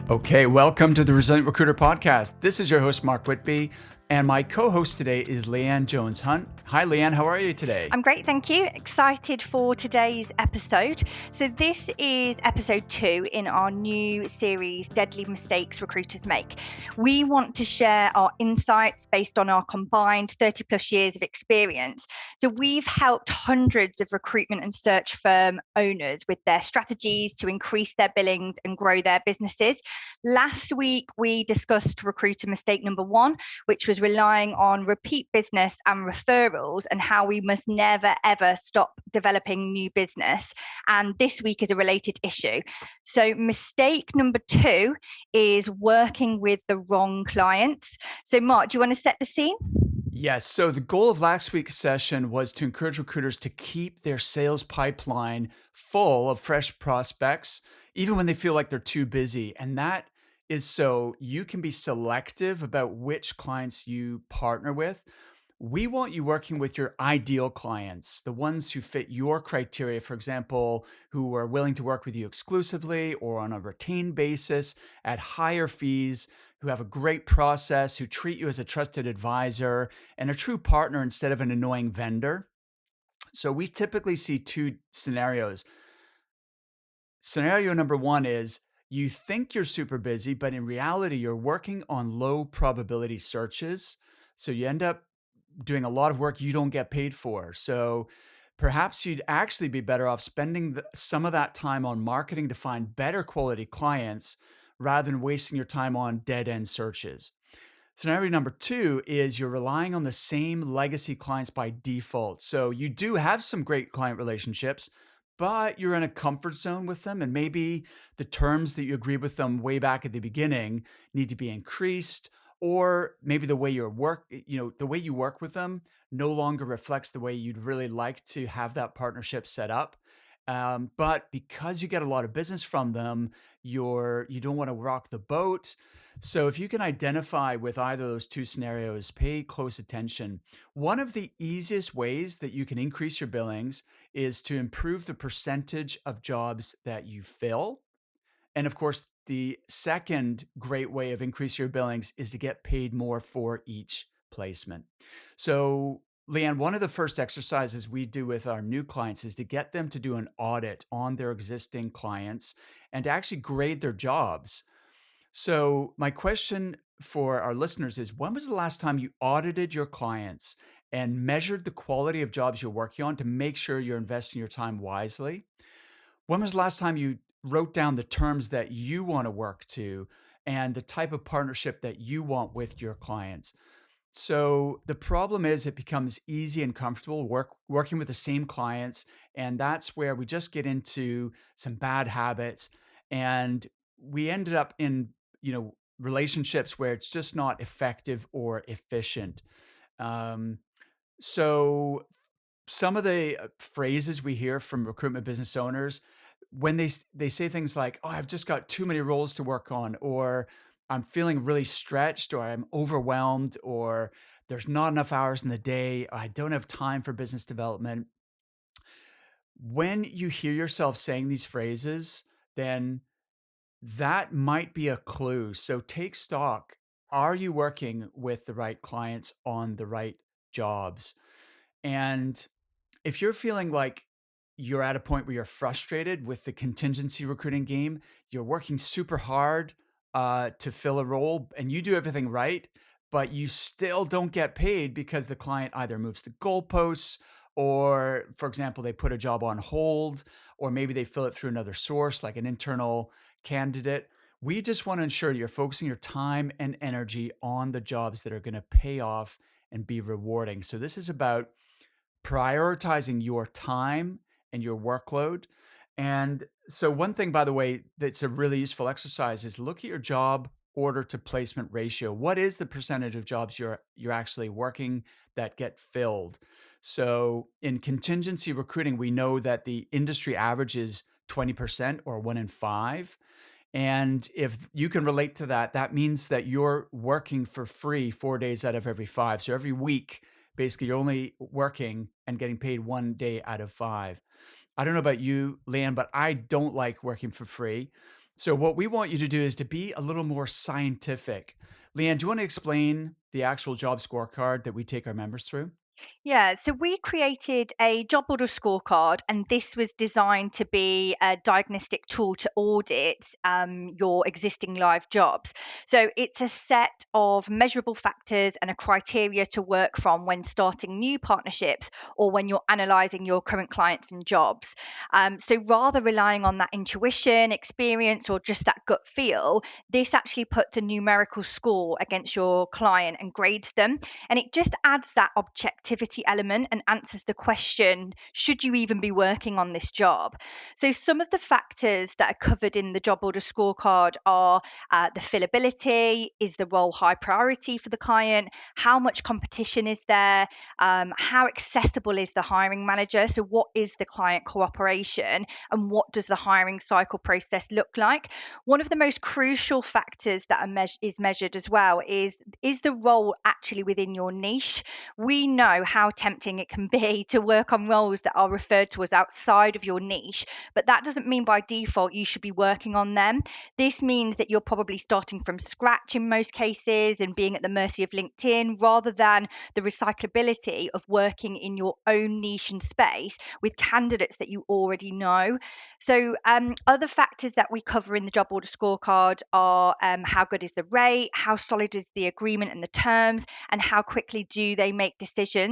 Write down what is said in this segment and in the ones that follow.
Okay, welcome to the Resilient Recruiter Podcast. This is your host, Mark Whitby, and my co-host today is Leanne Jones-Hunt. Hi, Leanne. How are you today? I'm great, thank you. Excited for today's episode. So this is episode 2 in our new series, Deadly Mistakes Recruiters Make. We want to share our insights based on our combined 30 plus years of experience. So we've helped hundreds of recruitment and search firm owners with their strategies to increase their billings and grow their businesses. Last week, we discussed recruiter mistake number 1, which was relying on repeat business and referrals and how we must never ever stop developing new business. And this week is a related issue. So mistake number 2 is working with the wrong clients. So Mark, do you want to set the scene? Yes. So the goal of last week's session was to encourage recruiters to keep their sales pipeline full of fresh prospects, even when they feel like they're too busy. And that is so you can be selective about which clients you partner with. We want you working with your ideal clients, the ones who fit your criteria, for example, who are willing to work with you exclusively or on a retained basis at higher fees, who have a great process, who treat you as a trusted advisor and a true partner instead of an annoying vendor. So we typically see two scenarios. Scenario number one is you think you're super busy, but in reality, you're working on low probability searches. So you end up doing a lot of work you don't get paid for. So perhaps you'd actually be better off spending some of that time on marketing to find better quality clients rather than wasting your time on dead end searches. Scenario number two is you're relying on the same legacy clients by default. So you do have some great client relationships, but you're in a comfort zone with them. And maybe the terms that you agreed with them way back at the beginning need to be increased, or maybe the way the way you work with them no longer reflects the way you'd really like to have that partnership set up. But because you get a lot of business from them, you don't want to rock the boat. So if you can identify with either of those two scenarios, pay close attention. One of the easiest ways that you can increase your billings is to improve the percentage of jobs that you fill. And of course, the second great way of increasing your billings is to get paid more for each placement. So, Leanne, one of the first exercises we do with our new clients is to get them to do an audit on their existing clients and to actually grade their jobs. So, my question for our listeners is when was the last time you audited your clients and measured the quality of jobs you're working on to make sure you're investing your time wisely? When was the last time you wrote down the terms that you want to work to and the type of partnership that you want with your clients? So the problem is it becomes easy and comfortable working with the same clients, and that's where we just get into some bad habits, and we ended up in relationships where it's just not effective or efficient. Um, so some of the phrases we hear from recruitment business owners when they say things like, "Oh, I've just got too many roles to work on," or "I'm feeling really stretched," or "I'm overwhelmed," or "There's not enough hours in the day," "I don't have time for business development." When you hear yourself saying these phrases, then that might be a clue. So take stock. Are you working with the right clients on the right jobs? And if you're feeling like you're at a point where you're frustrated with the contingency recruiting game, you're working super hard to fill a role and you do everything right, but you still don't get paid because the client either moves the goalposts or, for example, they put a job on hold, or maybe they fill it through another source like an internal candidate. We just want to ensure that you're focusing your time and energy on the jobs that are going to pay off and be rewarding. So, this is about prioritizing your time and your workload. And so, one thing, by the way, that's a really useful exercise is look at your job order to placement ratio. What is the percentage of jobs you're actually working that get filled? So, in contingency recruiting, we know that the industry average is 20% or 1 in 5. And if you can relate to that, that means that you're working for free 4 days out of every 5. So every week, basically, you're only working and getting paid 1 day out of 5. I don't know about you, Leanne, but I don't like working for free. So what we want you to do is to be a little more scientific. Leanne, do you want to explain the actual job scorecard that we take our members through? Yeah, so we created a job order scorecard, and this was designed to be a diagnostic tool to audit your existing live jobs. So it's a set of measurable factors and a criteria to work from when starting new partnerships or when you're analyzing your current clients and jobs. So rather relying on that intuition, experience, or just that gut feel, this actually puts a numerical score against your client and grades them, and it just adds that objectivity element and answers the question, should you even be working on this job? So, some of the factors that are covered in the job order scorecard are the fillability, is the role high priority for the client? How much competition is there? How accessible is the hiring manager? So, what is the client cooperation? And what does the hiring cycle process look like? One of the most crucial factors that is measured as well is the role actually within your niche? We know how tempting it can be to work on roles that are referred to as outside of your niche, but that doesn't mean by default you should be working on them. This means that you're probably starting from scratch in most cases and being at the mercy of LinkedIn rather than the recyclability of working in your own niche and space with candidates that you already know. So, other factors that we cover in the job order scorecard are how good is the rate, how solid is the agreement and the terms, and how quickly do they make decisions.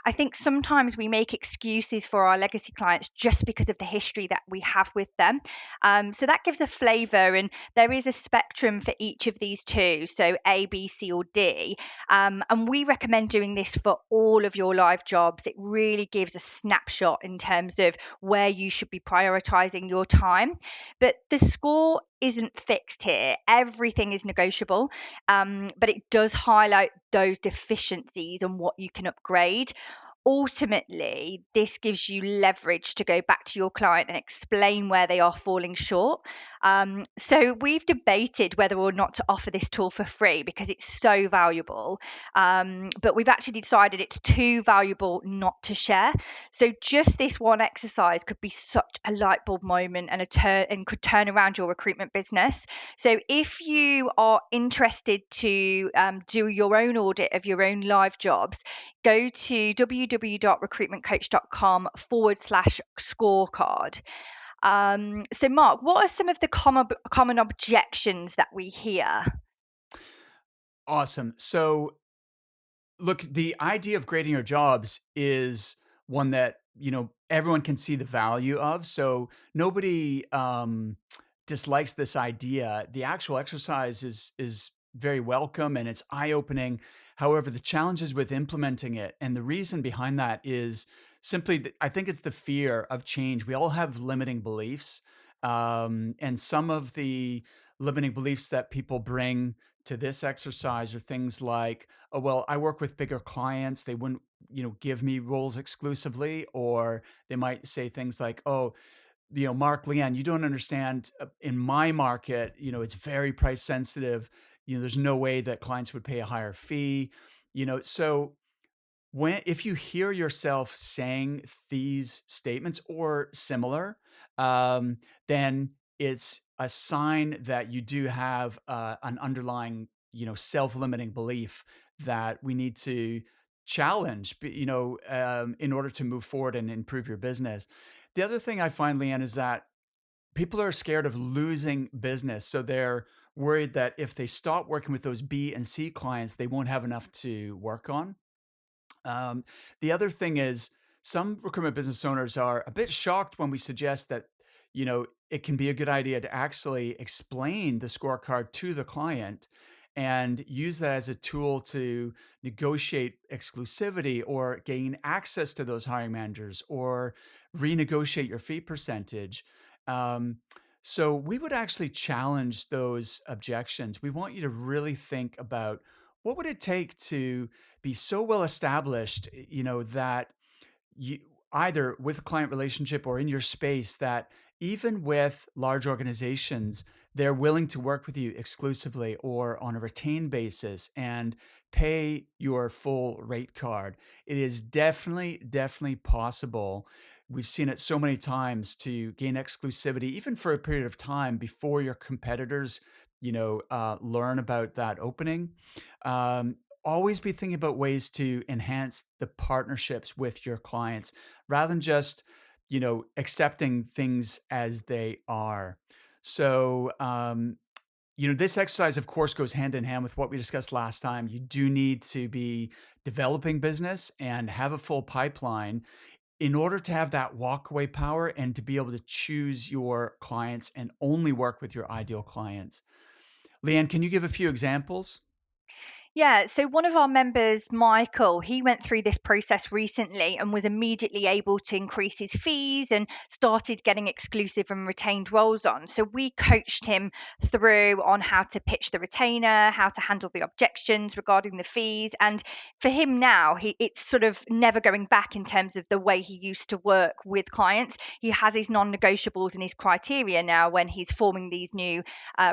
I think sometimes we make excuses for our legacy clients just because of the history that we have with them. So that gives a flavour, and there is a spectrum for each of these two, so A, B, C, or D. And we recommend doing this for all of your live jobs. It really gives a snapshot in terms of where you should be prioritizing your time. But the score isn't fixed here, everything is negotiable, but it does highlight those deficiencies and what you can upgrade. Ultimately, this gives you leverage to go back to your client and explain where they are falling short. So we've debated whether or not to offer this tool for free because it's so valuable, but we've actually decided it's too valuable not to share. So just this one exercise could be such a light bulb moment and could turn around your recruitment business. So if you are interested to do your own audit of your own live jobs, go to www.recruitmentcoach.com/scorecard. So, Mark, what are some of the common objections that we hear? Awesome. So look, the idea of grading your jobs is one that, everyone can see the value of. So nobody dislikes this idea. The actual exercise is very welcome and it's eye-opening. However, the challenges with implementing it and the reason behind that is simply that I think it's the fear of change. We all have limiting beliefs. And some of the limiting beliefs that people bring to this exercise are things like, oh, well, I work with bigger clients. They wouldn't, give me roles exclusively. Or they might say things like, oh, Mark, Leanne, you don't understand. In my market, it's very price sensitive. There's no way that clients would pay a higher fee. So if you hear yourself saying these statements or similar, then it's a sign that you do have an underlying, self-limiting belief that we need to challenge, in order to move forward and improve your business. The other thing I find, Leanne, is that people are scared of losing business, so they're worried that if they stop working with those B and C clients, they won't have enough to work on. um, the other thing is some recruitment business owners are a bit shocked when we suggest that, it can be a good idea to actually explain the scorecard to the client and use that as a tool to negotiate exclusivity or gain access to those hiring managers or renegotiate your fee percentage. Um, so we would actually challenge those objections. We want you to really think about what would it take to be so well established, that you either with a client relationship or in your space that even with large organizations, they're willing to work with you exclusively or on a retained basis and pay your full rate card. It is definitely, definitely possible we've seen it so many times to gain exclusivity, even for a period of time before your competitors, learn about that opening. Um, Always be thinking about ways to enhance the partnerships with your clients rather than just, accepting things as they are. So, this exercise, of course, goes hand in hand with what we discussed last time. You do need to be developing business and have a full pipeline in order to have that walkaway power and to be able to choose your clients and only work with your ideal clients. Leanne, can you give a few examples? Yeah, so one of our members, Michael, he went through this process recently and was immediately able to increase his fees and started getting exclusive and retained roles on. So we coached him through on how to pitch the retainer, how to handle the objections regarding the fees. And for him now, it's sort of never going back in terms of the way he used to work with clients. He has his non negotiables and his criteria now when he's forming these new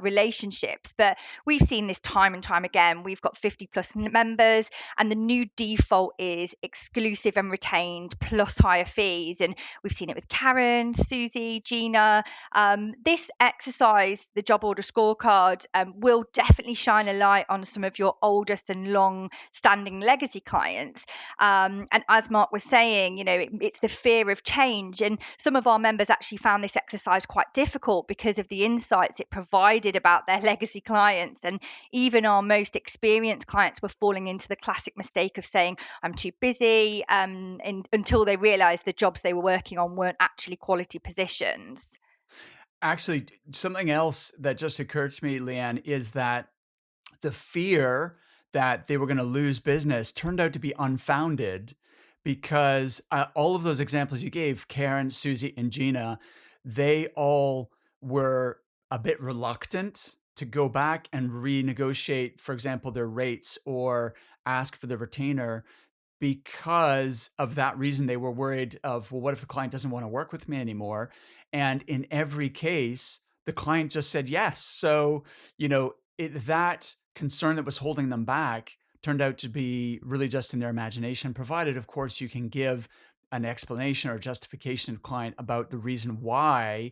relationships. But we've seen this time and time again. We've got 50 plus members, and the new default is exclusive and retained plus higher fees. And we've seen it with Karen, Susie, Gina. This exercise, the job order scorecard, will definitely shine a light on some of your oldest and long standing legacy clients. And as Mark was saying, it's the fear of change. And some of our members actually found this exercise quite difficult because of the insights it provided about their legacy clients. And even our most experienced clients were falling into the classic mistake of saying, I'm too busy, until they realized the jobs they were working on weren't actually quality positions. Actually, something else that just occurred to me, Leanne, is that the fear that they were going to lose business turned out to be unfounded because all of those examples you gave, Karen, Susie, and Gina, they all were a bit reluctant to go back and renegotiate, for example, their rates or ask for the retainer because of that reason. They were worried of, well, what if the client doesn't want to work with me anymore? And in every case, the client just said yes. So, that concern that was holding them back turned out to be really just in their imagination, provided, of course, you can give an explanation or justification to the client about the reason why,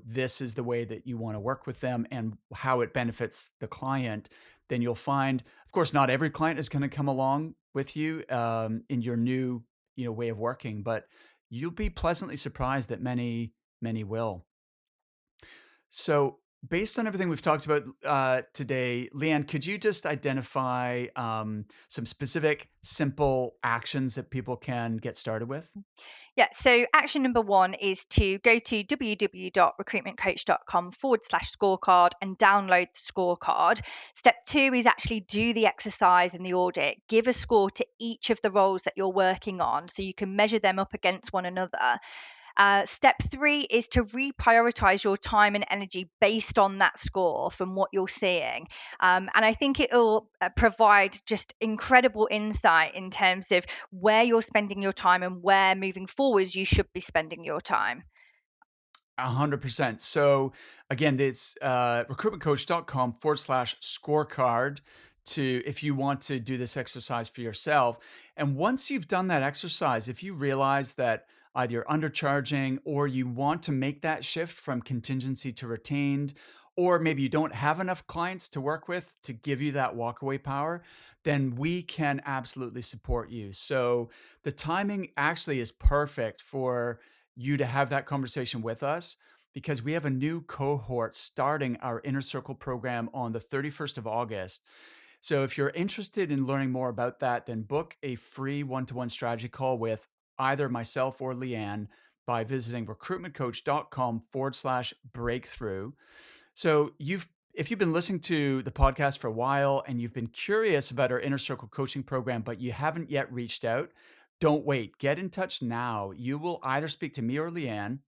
this is the way that you want to work with them and how it benefits the client. Then you'll find, of course, not every client is going to come along with you in your new, way of working, but you'll be pleasantly surprised that many will. So, based on everything we've talked about today, Leanne, could you just identify some specific, simple actions that people can get started with? Yeah, so action number one is to go to www.recruitmentcoach.com/scorecard and download the scorecard. Step two is actually do the exercise and the audit. Give a score to each of the roles that you're working on so you can measure them up against one another. Step three is to reprioritize your time and energy based on that score from what you're seeing. And I think it'll provide just incredible insight in terms of where you're spending your time and where moving forwards you should be spending your time. 100%. So again, it's recruitmentcoach.com/scorecard to if you want to do this exercise for yourself. And once you've done that exercise, if you realize that either you're undercharging or you want to make that shift from contingency to retained, or maybe you don't have enough clients to work with to give you that walkaway power, then we can absolutely support you. So the timing actually is perfect for you to have that conversation with us because we have a new cohort starting our Inner Circle program on the 31st of August. So if you're interested in learning more about that, then book a free one-to-one strategy call with either myself or Leanne by visiting recruitmentcoach.com/breakthrough. So if you've been listening to the podcast for a while and you've been curious about our Inner Circle coaching program, but you haven't yet reached out, don't wait. Get in touch now. You will either speak to me or Leanne.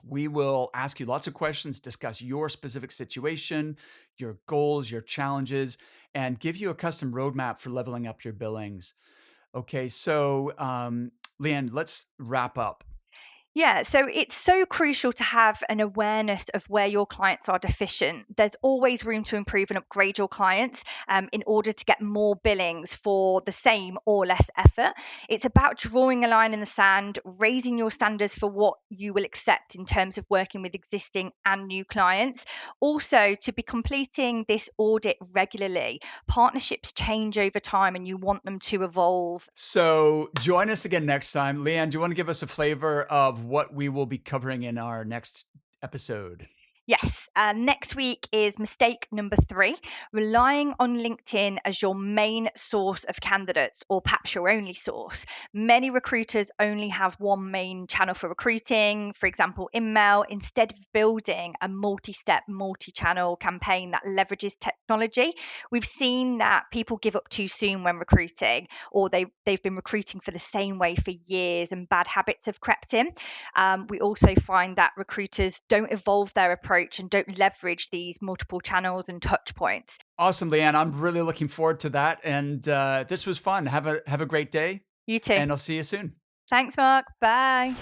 We will ask you lots of questions, discuss your specific situation, your goals, your challenges, and give you a custom roadmap for leveling up your billings. Okay, so Leanne, let's wrap up. Yeah, so it's so crucial to have an awareness of where your clients are deficient. There's always room to improve and upgrade your clients in order to get more billings for the same or less effort. It's about drawing a line in the sand, raising your standards for what you will accept in terms of working with existing and new clients. Also, to be completing this audit regularly. Partnerships change over time and you want them to evolve. So join us again next time. Leanne, do you want to give us a flavor of what we will be covering in our next episode? Yes, next week is mistake number 3, relying on LinkedIn as your main source of candidates, or perhaps your only source. Many recruiters only have one main channel for recruiting, for example, email, instead of building a multi step, multi channel campaign that leverages technology. We've seen that people give up too soon when recruiting, or they've been recruiting for the same way for years and bad habits have crept in. We also find that recruiters don't evolve their approach and don't leverage these multiple channels and touch points. Awesome, Leanne. I'm really looking forward to that. And this was fun. Have a great day, You too. and I'll see you soon. Thanks, Mark. Bye.